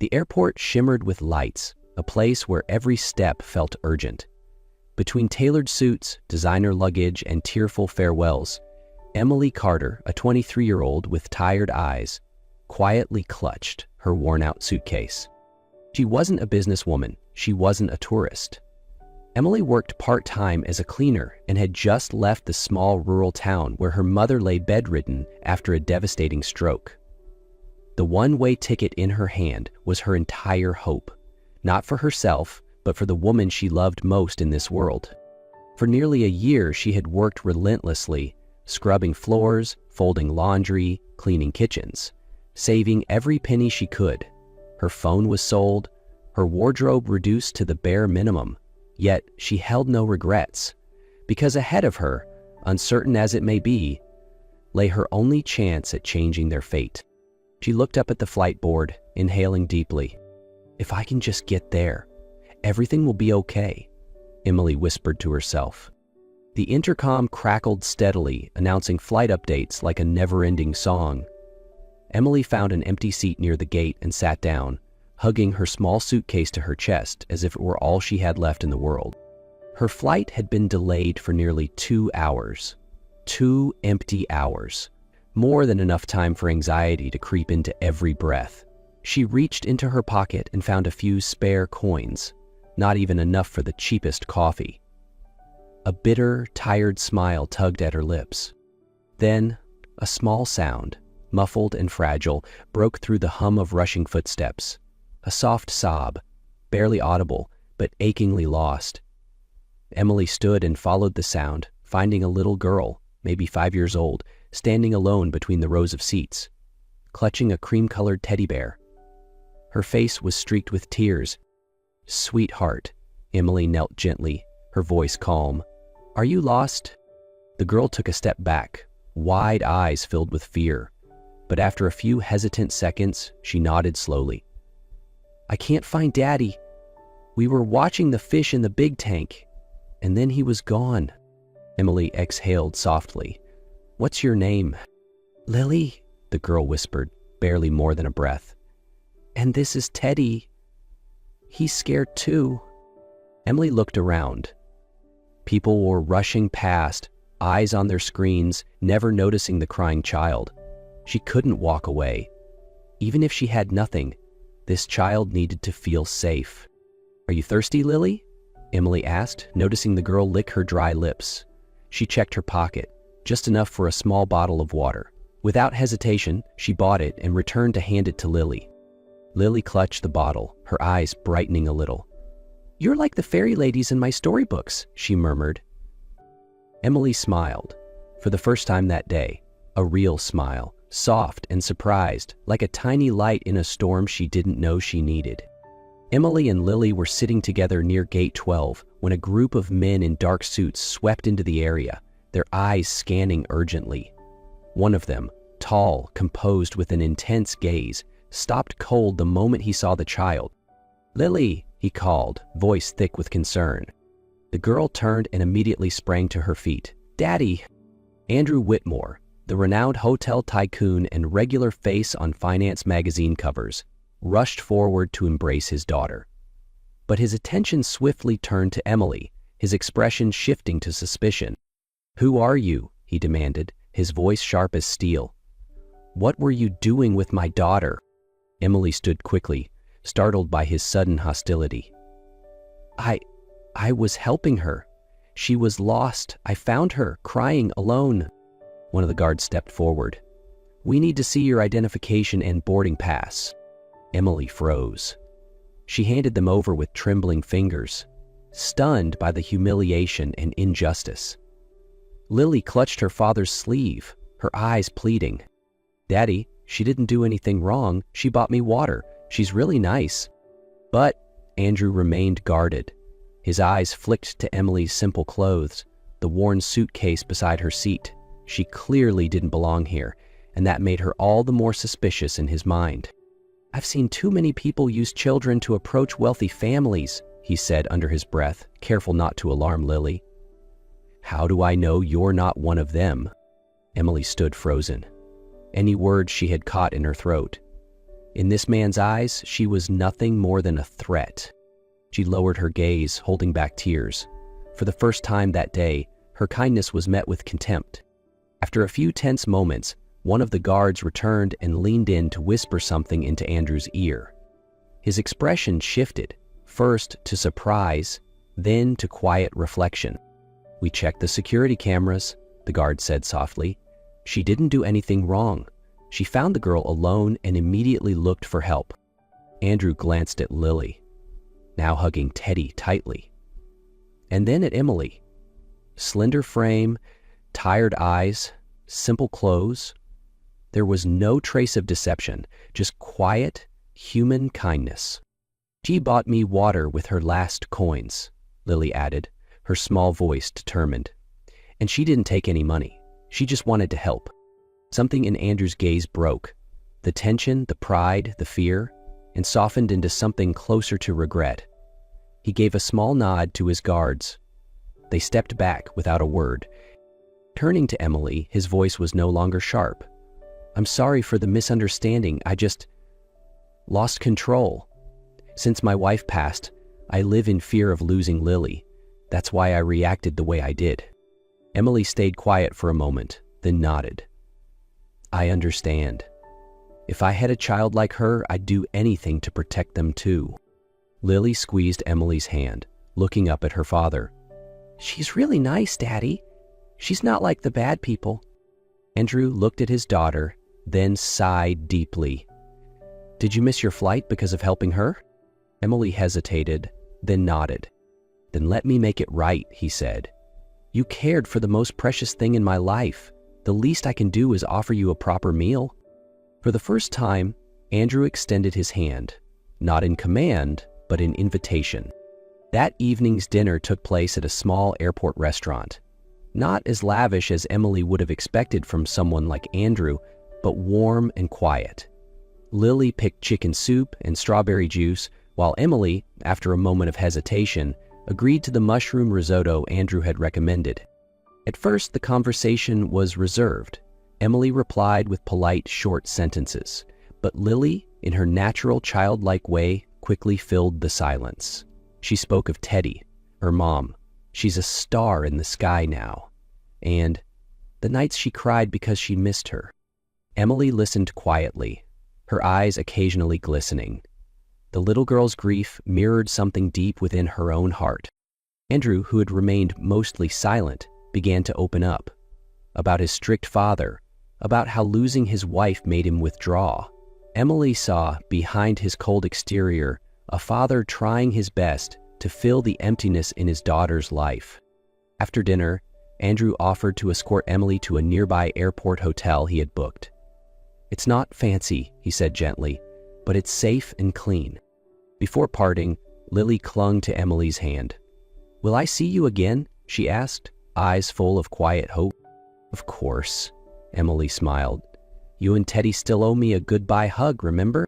The airport shimmered with lights, a place where every step felt urgent. Between tailored suits, designer luggage, and tearful farewells, Emily Carter, a 23-year-old with tired eyes, quietly clutched her worn-out suitcase. She wasn't a businesswoman, she wasn't a tourist. Emily worked part-time as a cleaner and had just left the small rural town where her mother lay bedridden after a devastating stroke. The one-way ticket in her hand was her entire hope, not for herself, but for the woman she loved most in this world. For nearly a year, she had worked relentlessly, scrubbing floors, folding laundry, cleaning kitchens, saving every penny she could. Her phone was sold, her wardrobe reduced to the bare minimum, yet she held no regrets, because ahead of her, uncertain as it may be, lay her only chance at changing their fate. She looked up at the flight board, inhaling deeply. "If I can just get there, everything will be okay," Emily whispered to herself. The intercom crackled steadily, announcing flight updates like a never-ending song. Emily found an empty seat near the gate and sat down, hugging her small suitcase to her chest as if it were all she had left in the world. Her flight had been delayed for nearly 2 hours. 2 empty hours. More than enough time for anxiety to creep into every breath. She reached into her pocket and found a few spare coins, not even enough for the cheapest coffee. A bitter, tired smile tugged at her lips. Then, a small sound, muffled and fragile, broke through the hum of rushing footsteps. A soft sob, barely audible, but achingly lost. Emily stood and followed the sound, finding a little girl, maybe 5 years old, standing alone between the rows of seats, clutching a cream-colored teddy bear. Her face was streaked with tears. "Sweetheart," Emily knelt gently, her voice calm. "Are you lost?" The girl took a step back, wide eyes filled with fear, but after a few hesitant seconds, she nodded slowly. "I can't find Daddy. We were watching the fish in the big tank, and then he was gone." Emily exhaled softly. "What's your name?" "Lily," the girl whispered, barely more than a breath. "And this is Teddy. He's scared too." Emily looked around. People were rushing past, eyes on their screens, never noticing the crying child. She couldn't walk away. Even if she had nothing, this child needed to feel safe. "Are you thirsty, Lily?" Emily asked, noticing the girl lick her dry lips. She checked her pocket, just enough for a small bottle of water. Without hesitation, she bought it and returned to hand it to Lily. Lily clutched the bottle, her eyes brightening a little. "You're like the fairy ladies in my storybooks," she murmured. Emily smiled, for the first time that day, a real smile, soft and surprised, like a tiny light in a storm she didn't know she needed. Emily and Lily were sitting together near Gate 12 when a group of men in dark suits swept into the area, their eyes scanning urgently. One of them, tall, composed with an intense gaze, stopped cold the moment he saw the child. "Lily," he called, voice thick with concern. The girl turned and immediately sprang to her feet. "Daddy!" Andrew Whitmore, the renowned hotel tycoon and regular face on finance magazine covers, rushed forward to embrace his daughter. But his attention swiftly turned to Emily, his expression shifting to suspicion. "Who are you?" he demanded, his voice sharp as steel. "What were you doing with my daughter?" Emily stood quickly, startled by his sudden hostility. I was helping her. She was lost. I found her, crying, alone." One of the guards stepped forward. "We need to see your identification and boarding pass." Emily froze. She handed them over with trembling fingers, stunned by the humiliation and injustice. Lily clutched her father's sleeve, her eyes pleading. "Daddy, she didn't do anything wrong. She bought me water. She's really nice." But Andrew remained guarded. His eyes flicked to Emily's simple clothes, the worn suitcase beside her seat. She clearly didn't belong here, and that made her all the more suspicious in his mind. "I've seen too many people use children to approach wealthy families," he said under his breath, careful not to alarm Lily. "How do I know you're not one of them?" Emily stood frozen. Any words she had caught in her throat. In this man's eyes, she was nothing more than a threat. She lowered her gaze, holding back tears. For the first time that day, her kindness was met with contempt. After a few tense moments, one of the guards returned and leaned in to whisper something into Andrew's ear. His expression shifted, first to surprise, then to quiet reflection. "We checked the security cameras," the guard said softly. "She didn't do anything wrong. She found the girl alone and immediately looked for help." Andrew glanced at Lily, now hugging Teddy tightly. And then at Emily. Slender frame, tired eyes, simple clothes. There was no trace of deception, just quiet, human kindness. "She bought me water with her last coins," Lily added, her small voice determined. "And she didn't take any money. She just wanted to help." Something in Andrew's gaze broke. The tension, the pride, the fear, and softened into something closer to regret. He gave a small nod to his guards. They stepped back without a word. Turning to Emily, his voice was no longer sharp. "I'm sorry for the misunderstanding. I just lost control. Since my wife passed, I live in fear of losing Lily. That's why I reacted the way I did." Emily stayed quiet for a moment, then nodded. "I understand. If I had a child like her, I'd do anything to protect them too." Lily squeezed Emily's hand, looking up at her father. "She's really nice, Daddy. She's not like the bad people." Andrew looked at his daughter, then sighed deeply. "Did you miss your flight because of helping her?" Emily hesitated, then nodded. "Then let me make it right," he said. "You cared for the most precious thing in my life. The least I can do is offer you a proper meal." For the first time, Andrew extended his hand, not in command, but in invitation. That evening's dinner took place at a small airport restaurant. Not as lavish as Emily would have expected from someone like Andrew, but warm and quiet. Lily picked chicken soup and strawberry juice, while Emily, after a moment of hesitation, agreed to the mushroom risotto Andrew had recommended. At first, the conversation was reserved. Emily replied with polite, short sentences, but Lily, in her natural, childlike way, quickly filled the silence. She spoke of Teddy, her mom. "She's a star in the sky now." And the nights she cried because she missed her. Emily listened quietly, her eyes occasionally glistening. The little girl's grief mirrored something deep within her own heart. Andrew, who had remained mostly silent, began to open up. About his strict father, about how losing his wife made him withdraw. Emily saw, behind his cold exterior, a father trying his best to fill the emptiness in his daughter's life. After dinner, Andrew offered to escort Emily to a nearby airport hotel he had booked. "It's not fancy," he said gently, "but it's safe and clean." Before parting, Lily clung to Emily's hand. "Will I see you again?" she asked, eyes full of quiet hope. "Of course," Emily smiled. "You and Teddy still owe me a goodbye hug, remember?"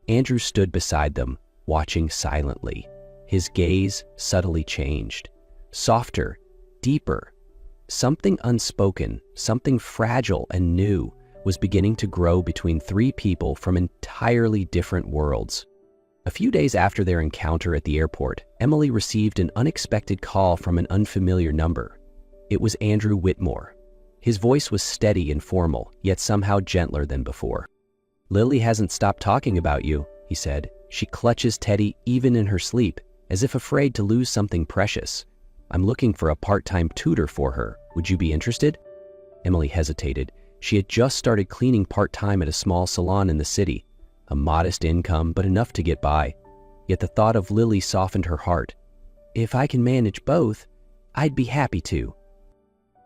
Andrew stood beside them, watching silently. His gaze subtly changed. Softer, deeper. Something unspoken, something fragile and new, was beginning to grow between three people from entirely different worlds. A few days after their encounter at the airport, Emily received an unexpected call from an unfamiliar number. It was Andrew Whitmore. His voice was steady and formal, yet somehow gentler than before. "Lily hasn't stopped talking about you," he said. "She clutches Teddy even in her sleep, as if afraid to lose something precious. I'm looking for a part-time tutor for her. Would you be interested?" Emily hesitated. She had just started cleaning part-time at a small salon in the city. A modest income, but enough to get by. Yet the thought of Lily softened her heart. "If I can manage both, I'd be happy to."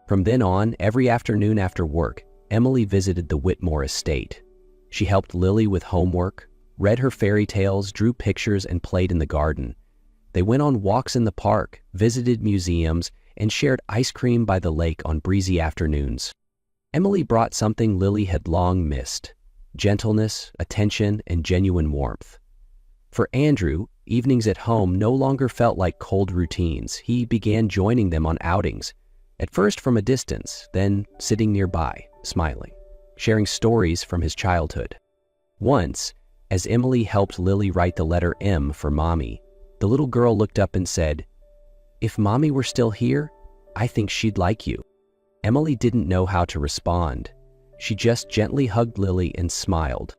From then on, every afternoon after work, Emily visited the Whitmore estate. She helped Lily with homework, read her fairy tales, drew pictures, and played in the garden. They went on walks in the park, visited museums, and shared ice cream by the lake on breezy afternoons. Emily brought something Lily had long missed: gentleness, attention, and genuine warmth. For Andrew, evenings at home no longer felt like cold routines. He began joining them on outings, at first from a distance, then sitting nearby, smiling, sharing stories from his childhood. Once, As Emily helped Lily write the letter M for Mommy, the little girl looked up and said, "If Mommy were still here, I think she'd like you." Emily didn't know how to respond. She just gently hugged Lily and smiled.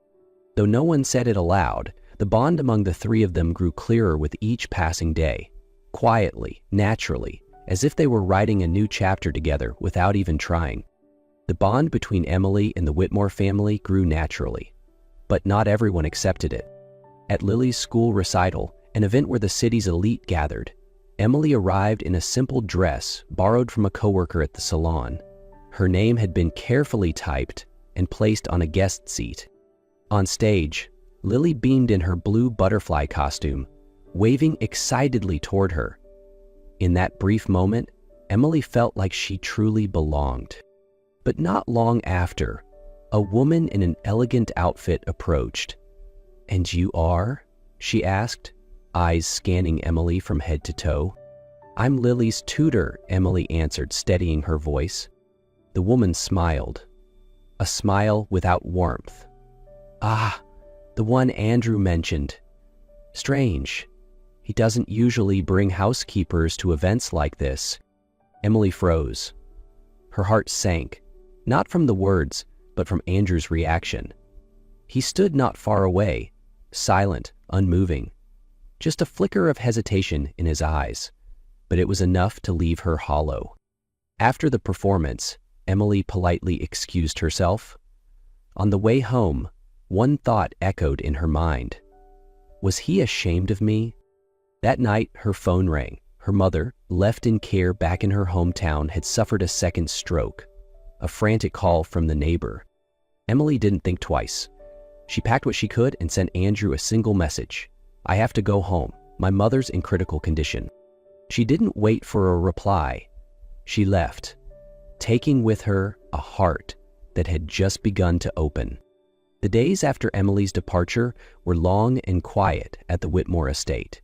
Though no one said it aloud, the bond among the three of them grew clearer with each passing day, quietly, naturally, as if they were writing a new chapter together without even trying. The bond between Emily and the Whitmore family grew naturally, but not everyone accepted it. At Lily's school recital, an event where the city's elite gathered, Emily arrived in a simple dress borrowed from a coworker at the salon. Her name had been carefully typed and placed on a guest seat. On stage, Lily beamed in her blue butterfly costume, waving excitedly toward her. In that brief moment, Emily felt like she truly belonged. But not long after, a woman in an elegant outfit approached. "And you are?" she asked, eyes scanning Emily from head to toe. "I'm Lily's tutor," Emily answered, steadying her voice. The woman smiled, a smile without warmth. "Ah, the one Andrew mentioned. Strange. He doesn't usually bring housekeepers to events like this." Emily froze. Her heart sank, not from the words, but from Andrew's reaction. He stood not far away, silent, unmoving. Just a flicker of hesitation in his eyes, but it was enough to leave her hollow. After the performance, Emily politely excused herself. On the way home, one thought echoed in her mind. Was he ashamed of me? That night, her phone rang. Her mother, left in care back in her hometown, had suffered a second stroke. A frantic call from the neighbor. Emily didn't think twice. She packed what she could and sent Andrew a single message. "I have to go home. My mother's in critical condition." She didn't wait for a reply. She left, taking with her a heart that had just begun to open. The days after Emily's departure were long and quiet at the Whitmore estate.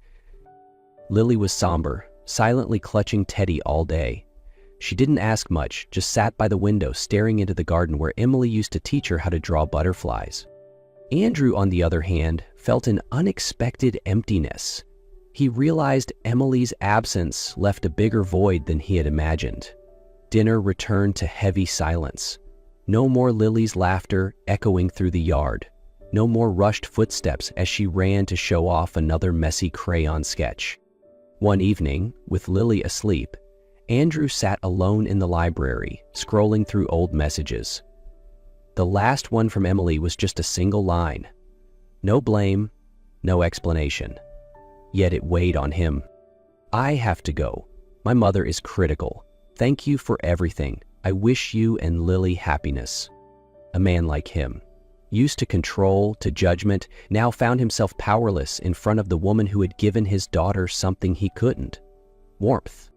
Lily was somber, silently clutching Teddy all day. She didn't ask much, just sat by the window staring into the garden where Emily used to teach her how to draw butterflies. Andrew, on the other hand, felt an unexpected emptiness. He realized Emily's absence left a bigger void than he had imagined. Dinner returned to heavy silence. No more Lily's laughter echoing through the yard. No more rushed footsteps as she ran to show off another messy crayon sketch. One evening, with Lily asleep, Andrew sat alone in the library, scrolling through old messages. The last one from Emily was just a single line. No blame, no explanation. Yet it weighed on him. "I have to go. My mother is critical. Thank you for everything. I wish you and Lily happiness." A man like him, used to control, to judgment, now found himself powerless in front of the woman who had given his daughter something he couldn't: warmth.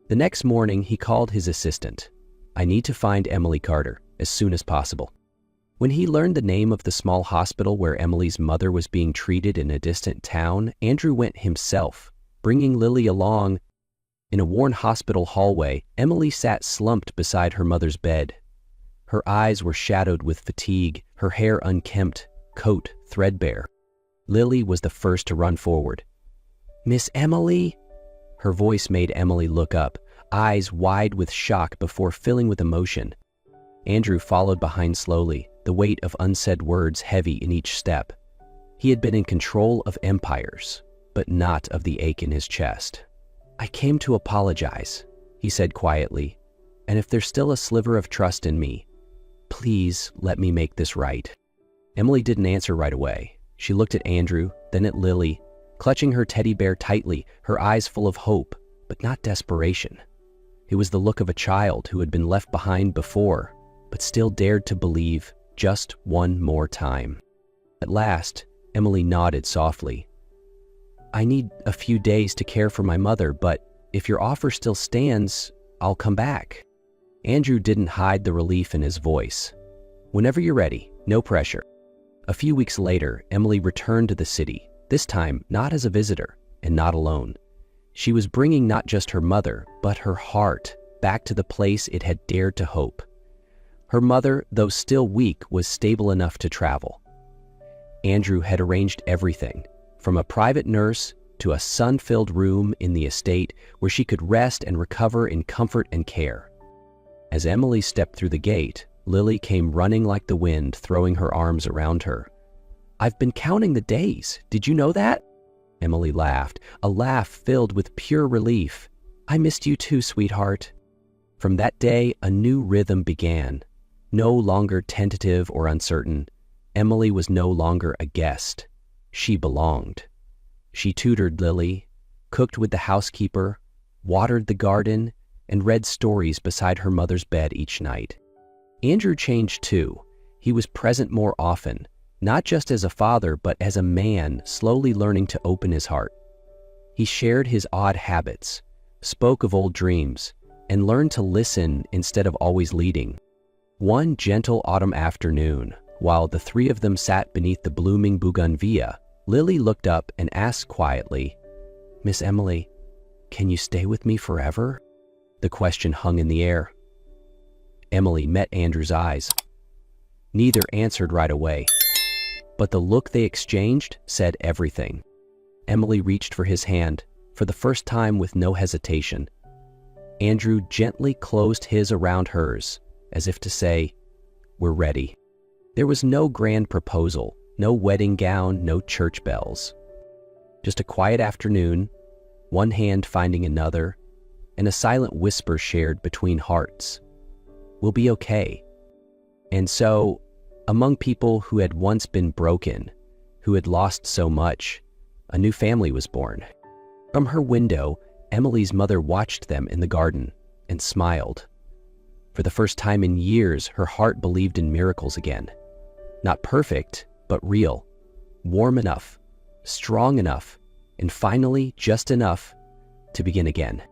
The next morning, he called his assistant. "I need to find Emily Carter as soon as possible." When he learned the name of the small hospital where Emily's mother was being treated in a distant town, Andrew went himself, bringing Lily along. In a worn hospital hallway, Emily sat slumped beside her mother's bed. Her eyes were shadowed with fatigue, her hair unkempt, coat threadbare. Lily was the first to run forward. "Miss Emily?" Her voice made Emily look up, eyes wide with shock before filling with emotion. Andrew followed behind slowly, the weight of unsaid words heavy in each step. He had been in control of empires, but not of the ache in his chest. "I came to apologize," he said quietly, "and if there's still a sliver of trust in me, please let me make this right." Emily didn't answer right away. She looked at Andrew, then at Lily, clutching her teddy bear tightly, her eyes full of hope, but not desperation. It was the look of a child who had been left behind before, but still dared to believe just one more time. At last, Emily nodded softly. "I need a few days to care for my mother, but if your offer still stands, I'll come back." Andrew didn't hide the relief in his voice. "Whenever you're ready, no pressure." A few weeks later, Emily returned to the city, this time not as a visitor and not alone. She was bringing not just her mother, but her heart back to the place it had dared to hope. Her mother, though still weak, was stable enough to travel. Andrew had arranged everything, from a private nurse to a sun-filled room in the estate where she could rest and recover in comfort and care. As Emily stepped through the gate, Lily came running like the wind, throwing her arms around her. "I've been counting the days. Did you know that?" Emily laughed, a laugh filled with pure relief. "I missed you too, sweetheart." From that day, a new rhythm began. No longer tentative or uncertain, Emily was no longer a guest. She belonged. She tutored Lily, cooked with the housekeeper, watered the garden, and read stories beside her mother's bed each night. Andrew changed too. He was present more often, not just as a father, but as a man slowly learning to open his heart. He shared his odd habits, spoke of old dreams, and learned to listen instead of always leading. One gentle autumn afternoon, while the three of them sat beneath the blooming bougainvillea, Lily looked up and asked quietly, "Miss Emily, can you stay with me forever?" The question hung in the air. Emily met Andrew's eyes. Neither answered right away, but the look they exchanged said everything. Emily reached for his hand, for the first time with no hesitation. Andrew gently closed his around hers, as if to say, "We're ready." There was no grand proposal, no wedding gown, no church bells. Just a quiet afternoon, one hand finding another, and a silent whisper shared between hearts. "We'll be okay." And so, among people who had once been broken, who had lost so much, a new family was born. From her window, Emily's mother watched them in the garden and smiled. For the first time in years, her heart believed in miracles again. Not perfect, but real. Warm enough, strong enough, and finally just enough to begin again.